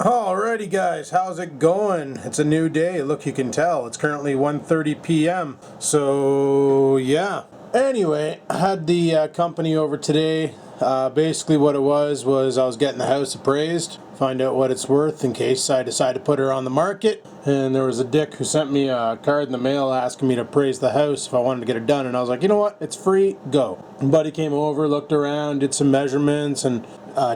Alrighty guys, how's it going? It's a new day. Look, you can tell. It's currently 1:30 p.m. So, yeah. Anyway, I had the company over today. Basically what it was I was getting the house appraised, find out what it's worth in case I decide to put her on the market. And there was a dick who sent me a card in the mail asking me to appraise the house if I wanted to get it done. And I was like, you know what? It's free. Go. And buddy came over, looked around, did some measurements, and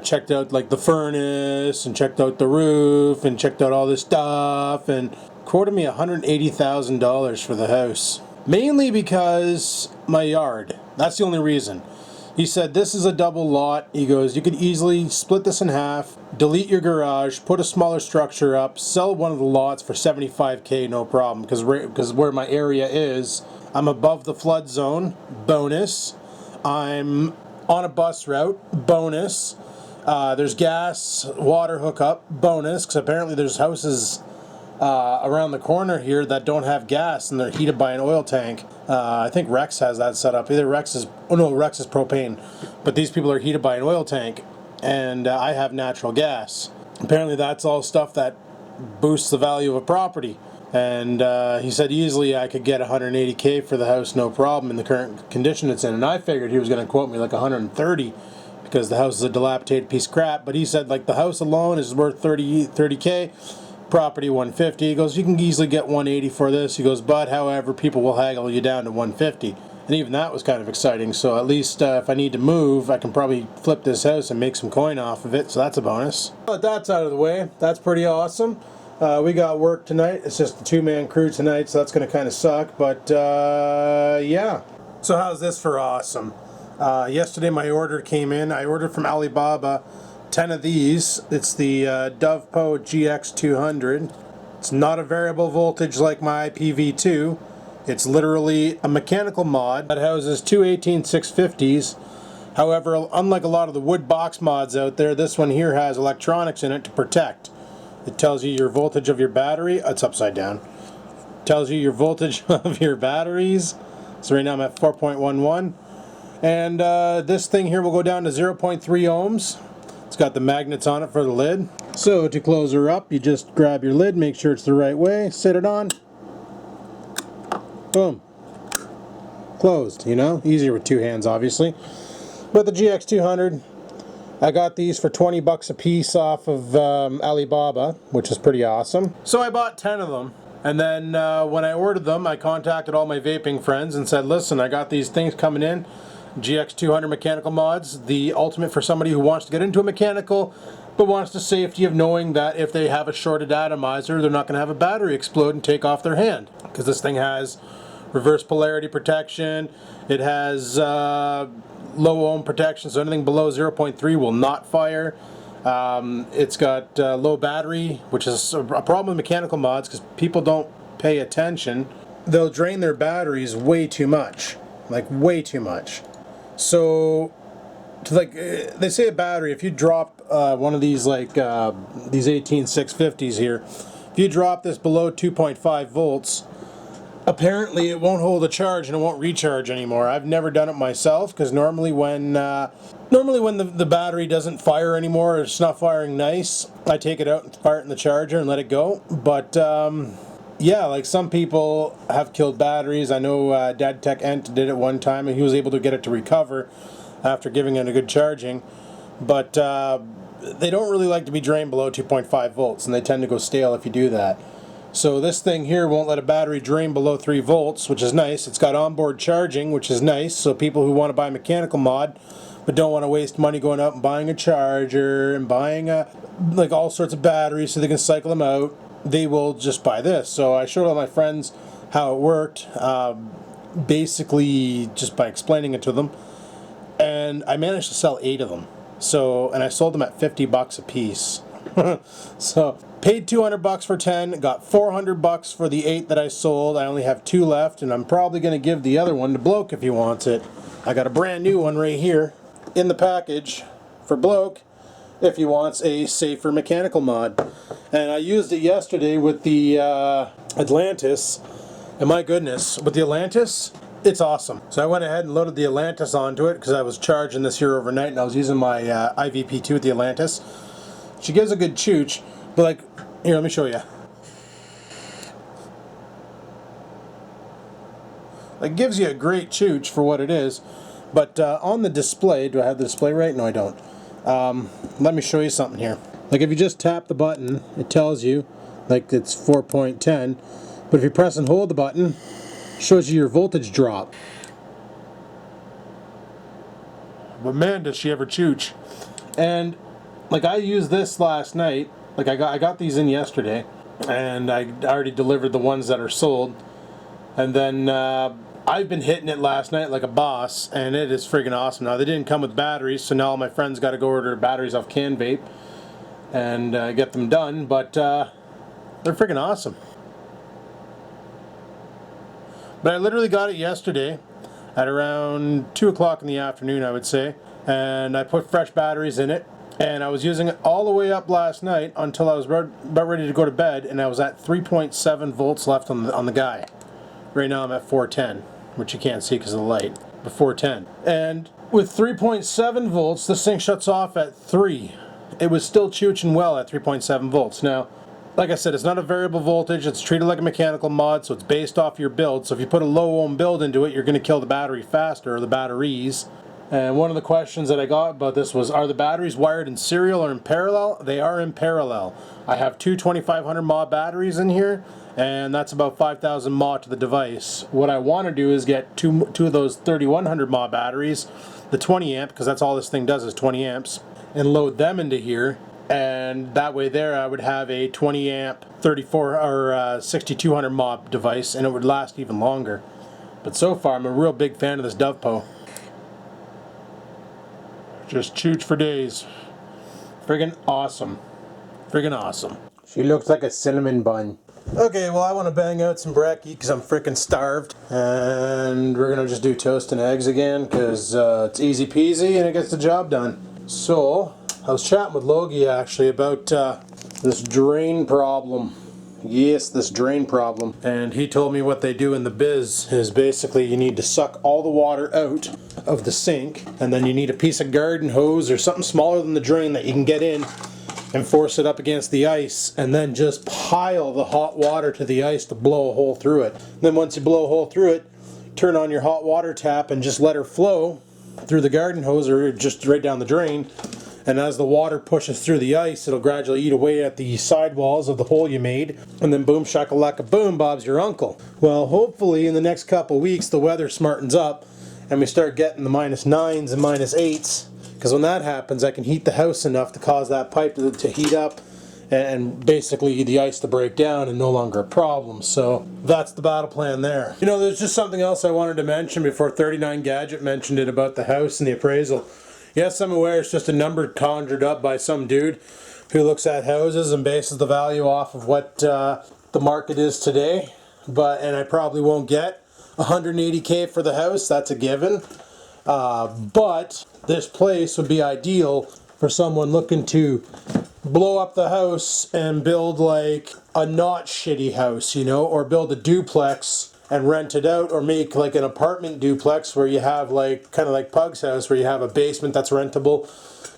checked out like the furnace, and checked out the roof, and checked out all this stuff, and quoted me $180,000 for the house. Mainly because my yard. That's the only reason. He said, this is a double lot. He goes, you could easily split this in half, delete your garage, put a smaller structure up, sell one of the lots for $75K, no problem. Because where my area is, I'm above the flood zone, bonus. I'm on a bus route, bonus. There's gas, water hookup, bonus. Because apparently there's houses around the corner here that don't have gas and they're heated by an oil tank. I think Rex has that set up. Either Rex is propane, but these people are heated by an oil tank, and I have natural gas. Apparently that's all stuff that boosts the value of a property. And he said easily I could get $180K for the house, no problem, in the current condition it's in. And I figured he was going to quote me like $130 because the house is a dilapidated piece of crap. But he said like the house alone is worth $30K. Property $150. He goes, you can easily get $180 for this. He goes, but however, people will haggle you down to $150. And even that was kind of exciting. So at least if I need to move, I can probably flip this house and make some coin off of it. So that's a bonus. But that's out of the way. That's pretty awesome. We got work tonight. It's just a two-man crew tonight, so that's going to kind of suck. But yeah. So how's this for awesome? Yesterday my order came in. I ordered from Alibaba 10 of these. It's the DovePo GX200. It's not a variable voltage like my IPv2. It's literally a mechanical mod that houses two 18650s. However, unlike a lot of the wood box mods out there, this one here has electronics in it to protect. It tells you your voltage of your battery. It's upside down. It tells you your voltage of your batteries. So right now I'm at 4.11. And this thing here will go down to 0.3 ohms. It's got the magnets on it for the lid. So to close her up, you just grab your lid, make sure it's the right way, sit it on. Boom. Closed, you know? Easier with two hands, obviously. But the GX200, I got these for 20 bucks a piece off of Alibaba, which is pretty awesome. So I bought 10 of them. And then when I ordered them, I contacted all my vaping friends and said, listen, I got these things coming in. GX200 mechanical mods, the ultimate for somebody who wants to get into a mechanical but wants the safety of knowing that if they have a shorted atomizer, they're not going to have a battery explode and take off their hand. Because this thing has reverse polarity protection, it has low ohm protection, so anything below 0.3 will not fire. It's got low battery, which is a problem with mechanical mods because people don't pay attention. They'll drain their batteries way too much, like way too much. So, they say a battery, if you drop one of these, like these 18650s here, if you drop this below 2.5 volts, apparently it won't hold a charge and it won't recharge anymore. I've never done it myself, because normally when the battery doesn't fire anymore, or it's not firing nice, I take it out and fire it in the charger and let it go. But yeah, like some people have killed batteries. I know DadTech Ent did it one time and he was able to get it to recover after giving it a good charging. But they don't really like to be drained below 2.5 volts, and they tend to go stale if you do that. So this thing here won't let a battery drain below 3 volts, which is nice. It's got onboard charging, which is nice. So people who want to buy a mechanical mod but don't want to waste money going out and buying a charger and buying like all sorts of batteries so they can cycle them out, they will just buy this. So I showed all my friends how it worked, basically just by explaining it to them, and I managed to sell 8 of them. So, and I sold them at 50 bucks a piece. So paid 200 bucks for 10, got 400 bucks for the 8 that I sold. I only have 2 left, and I'm probably going to give the other one to Bloke if he wants it. I got a brand new one right here in the package for Bloke if he wants a safer mechanical mod. And I used it yesterday with the Atlantis, and my goodness, with the Atlantis, it's awesome. So I went ahead and loaded the Atlantis onto it because I was charging this here overnight and I was using my IVP2 with the Atlantis. She gives a good chooch, But like, here, let me show you. It gives you a great chooch for what it is. But on the display, do I have the display right? No, I don't. Let me show you something here. Like if you just tap the button, it tells you like it's 4.10. But if you press and hold the button, it shows you your voltage drop. But man, does she ever chooch. And like I used this last night. Like I got these in yesterday, and I already delivered the ones that are sold. And then I've been hitting it last night like a boss, and it is friggin' awesome. Now they didn't come with batteries, so now all my friends got to go order batteries off Can Vape and get them done. But they're friggin' awesome. But I literally got it yesterday at around 2 o'clock in the afternoon, I would say, and I put fresh batteries in it, and I was using it all the way up last night until I was about ready to go to bed, and I was at 3.7 volts left on the guy. Right now I'm at 410, which you can't see because of the light, but 410. And with 3.7 volts, this thing shuts off at 3. It was still chooching well at 3.7 volts. Now, like I said, it's not a variable voltage, it's treated like a mechanical mod, so it's based off your build. So if you put a low ohm build into it, you're going to kill the battery faster, or the batteries. And one of the questions that I got about this was, are the batteries wired in serial or in parallel? They are in parallel. I have two 2500 mAh batteries in here, and that's about 5,000 mAh to the device. What I want to do is get two of those 3100 mAh batteries, the 20 amp, because that's all this thing does is 20 amps, and load them into here. And that way there I would have a 20 amp 34 or 6200 mAh device, and it would last even longer. But so far I'm a real big fan of this Dovepo. Just chooch for days. Friggin' awesome. Friggin' awesome. She looks like a cinnamon bun. Okay, well I want to bang out some brekkie because I'm frickin' starved. And we're going to just do toast and eggs again because it's easy peasy and it gets the job done. So, I was chatting with Logie actually about this drain problem. Yes, this drain problem. And he told me what they do in the biz is basically you need to suck all the water out of the sink, and then you need a piece of garden hose or something smaller than the drain that you can get in and force it up against the ice, and then just pile the hot water to the ice to blow a hole through it. Then once you blow a hole through it, turn on your hot water tap and just let her flow through the garden hose or just right down the drain. And as the water pushes through the ice, it'll gradually eat away at the sidewalls of the hole you made. And then boom shakalaka boom, Bob's your uncle. Well, hopefully in the next couple weeks the weather smartens up and we start getting the -9s and -8s. Because when that happens, I can heat the house enough to cause that pipe to heat up and basically the ice to break down and no longer a problem. So that's the battle plan there. You know, there's just something else I wanted to mention before 39 Gadget mentioned it about the house and the appraisal. Yes, I'm aware it's just a number conjured up by some dude who looks at houses and bases the value off of what the market is today. And I probably won't get 180K for the house, that's a given. But this place would be ideal for someone looking to blow up the house and build like a not shitty house, you know, or build a duplex and rent it out, or make like an apartment duplex where you have like kind of like Pug's house where you have a basement that's rentable,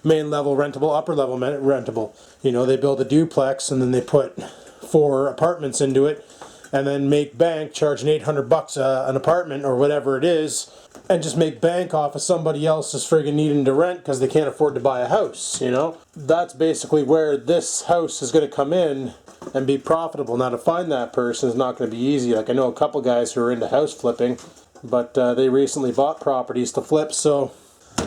main level rentable, upper level rentable. You know, they build a duplex and then they put 4 apartments into it and then make bank, charging $800 an apartment or whatever it is, and just make bank off of somebody else's friggin' needing to rent because they can't afford to buy a house, you know? That's basically where this house is going to come in and be profitable. Now to find that person is not going to be easy. Like I know a couple guys who are into house flipping, but they recently bought properties to flip, so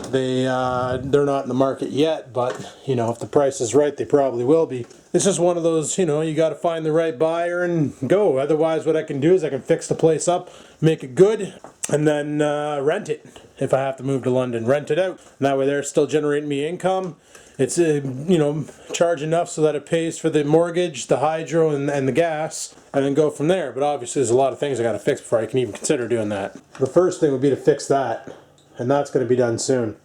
they're not in the market yet, but you know, if the price is right, they probably will be. It's just one of those, you know, you got to find the right buyer and go. Otherwise what I can do is I can fix the place up, make it good, and then rent it. If I have to move to London, rent it out. And that way they're still generating me income. It's, you know, charge enough so that it pays for the mortgage, the hydro, and the gas, and then go from there. But obviously there's a lot of things I got to fix before I can even consider doing that. The first thing would be to fix that, and that's going to be done soon.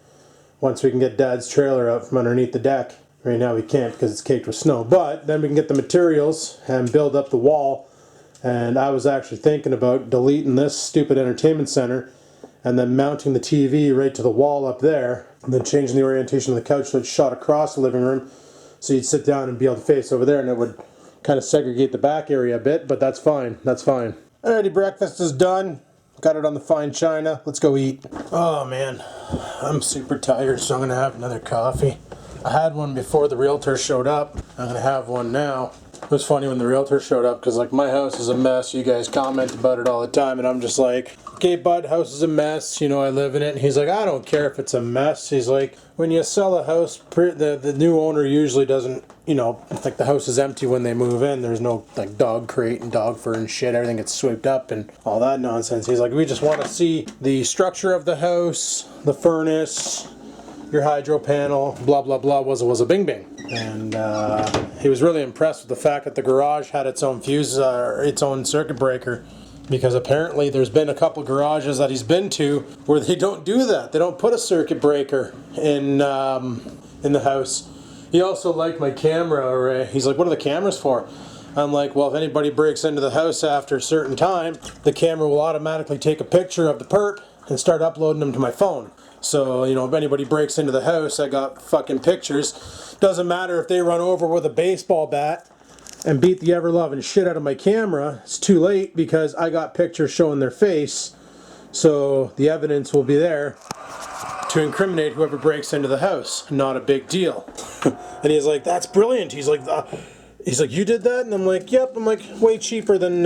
Once we can get Dad's trailer out from underneath the deck. Right now we can't because it's caked with snow, but then we can get the materials and build up the wall. And I was actually thinking about deleting this stupid entertainment center and then mounting the TV right to the wall up there, and then changing the orientation of the couch so it's shot across the living room, So you'd sit down and be able to face over there, and it would kind of segregate the back area a bit, but that's fine. That's fine. Alrighty, breakfast is done. Got it on the fine china. Let's go eat. Oh man, I'm super tired, so I'm gonna have another coffee. I had one before the realtor showed up. I'm gonna have one now. It was funny when the realtor showed up because like my house is a mess. You guys comment about it all the time, and I'm just like, okay, bud, house is a mess. You know, I live in it. And he's like, I don't care if it's a mess. He's like, when you sell a house, the new owner usually doesn't, you know, like the house is empty when they move in. There's no like dog crate and dog fur and shit. Everything gets swept up and all that nonsense. He's like, we just want to see the structure of the house, the furnace, your hydro panel, blah blah blah, was a bing bing. And he was really impressed with the fact that the garage had its own fuse, its own circuit breaker, because apparently there's been a couple garages that he's been to where they don't do that. They don't put a circuit breaker in the house. He also liked my camera array. He's like, what are the cameras for? I'm like, well, if anybody breaks into the house after a certain time, the camera will automatically take a picture of the perp and start uploading them to my phone. So, you know, if anybody breaks into the house, I got fucking pictures. Doesn't matter if they run over with a baseball bat and beat the ever-loving shit out of my camera. It's too late because I got pictures showing their face. So the evidence will be there to incriminate whoever breaks into the house. Not a big deal. And he's like, that's brilliant. He's like, you did that? And I'm like, yep. I'm like, way cheaper than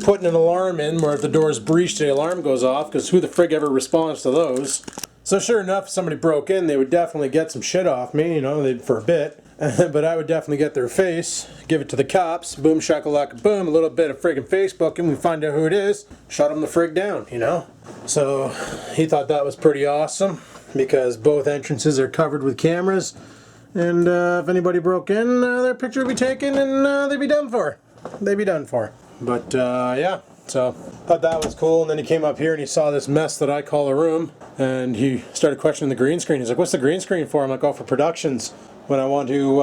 putting an alarm in where if the door's breached, the alarm goes off, because who the frig ever responds to those? So sure enough, if somebody broke in, they would definitely get some shit off me, you know, for a bit. But I would definitely get their face, give it to the cops, boom shakalaka boom, a little bit of friggin' Facebook, and we find out who it is, shut them the frig down, you know? So he thought that was pretty awesome, because both entrances are covered with cameras, and if anybody broke in, their picture would be taken and they'd be done for. They'd be done for. But yeah, so thought that was cool. And then he came up here and he saw this mess that I call a room, and he started questioning the green screen. He's like, what's the green screen for? I'm like, oh, for productions. When I want to,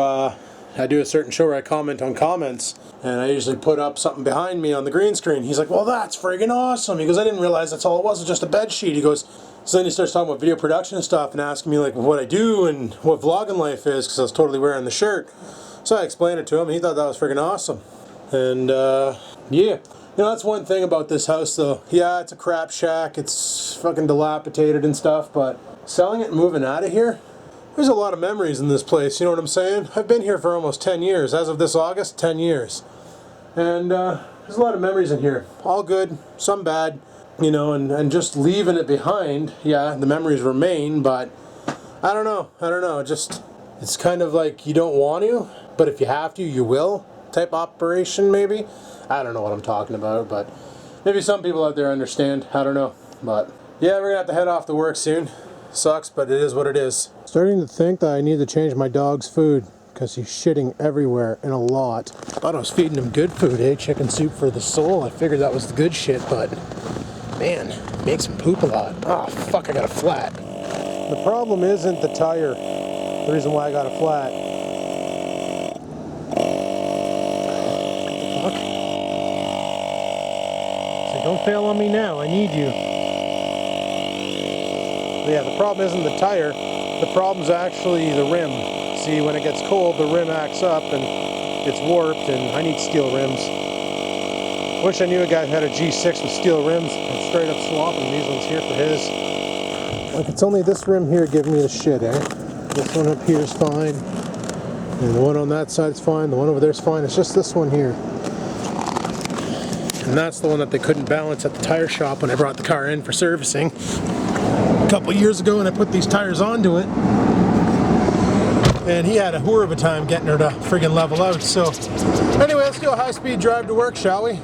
I do a certain show where I comment on comments, and I usually put up something behind me on the green screen. He's like, well, that's friggin' awesome. He goes, I didn't realize that's all it was just a bed sheet. He goes, so then he starts talking about video production and stuff and asking me like what I do and what vlogging life is, because I was totally wearing the shirt. So I explained it to him, and he thought that was friggin' awesome. And yeah, you know, that's one thing about this house though. Yeah, it's a crap shack, it's fucking dilapidated and stuff, but selling it and moving out of here, there's a lot of memories in this place, you know what I'm saying? I've been here for almost 10 years. As of this August, 10 years. And there's a lot of memories in here. All good, some bad, you know, and just leaving it behind, yeah, the memories remain, but I don't know, just, it's kind of like you don't want to, but if you have to, you will, type operation maybe. I don't know what I'm talking about, but maybe some people out there understand, I don't know, but yeah, we're gonna have to head off to work soon. Sucks, but it is what it is. Starting to think that I need to change my dog's food because he's shitting everywhere and a lot. Thought I was feeding him good food, eh? Chicken soup for the soul. I figured that was the good shit, but man, makes him poop a lot. Oh fuck, I got a flat. The problem isn't the tire. The reason why I got a flat. What the fuck? So don't fail on me now. I need you. Yeah, the problem isn't the tire, the problem's actually the rim. See, when it gets cold, the rim acts up and it's warped, and I need steel rims. Wish I knew a guy who had a G6 with steel rims and straight up swapping these ones here for his. Like, it's only this rim here giving me the shit, eh? This one up here is fine, and the one on that side is fine, the one over there is fine, it's just this one here. And that's the one that they couldn't balance at the tire shop when I brought the car in for servicing a couple years ago, and I put these tires onto it, and he had a whore of a time getting her to friggin' level out. So anyway, let's do a high-speed drive to work, shall we?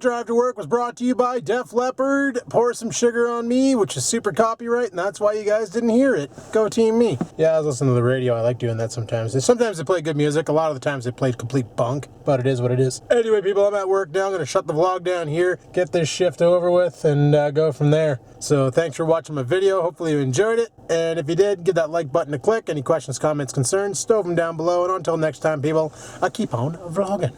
drive to work was brought to you by Def Leppard. Pour Some Sugar on Me, which is super copyright, and that's why you guys didn't hear it. Go team me. Yeah, I was listening to the radio. I like doing that sometimes. Sometimes they play good music. A lot of the times they play complete bunk, but it is what it is. Anyway, people, I'm at work now. I'm going to shut the vlog down here, get this shift over with, and go from there. So thanks for watching my video. Hopefully you enjoyed it. And if you did, give that like button a click. Any questions, comments, concerns, stove them down below. And until next time, people, I keep on vlogging.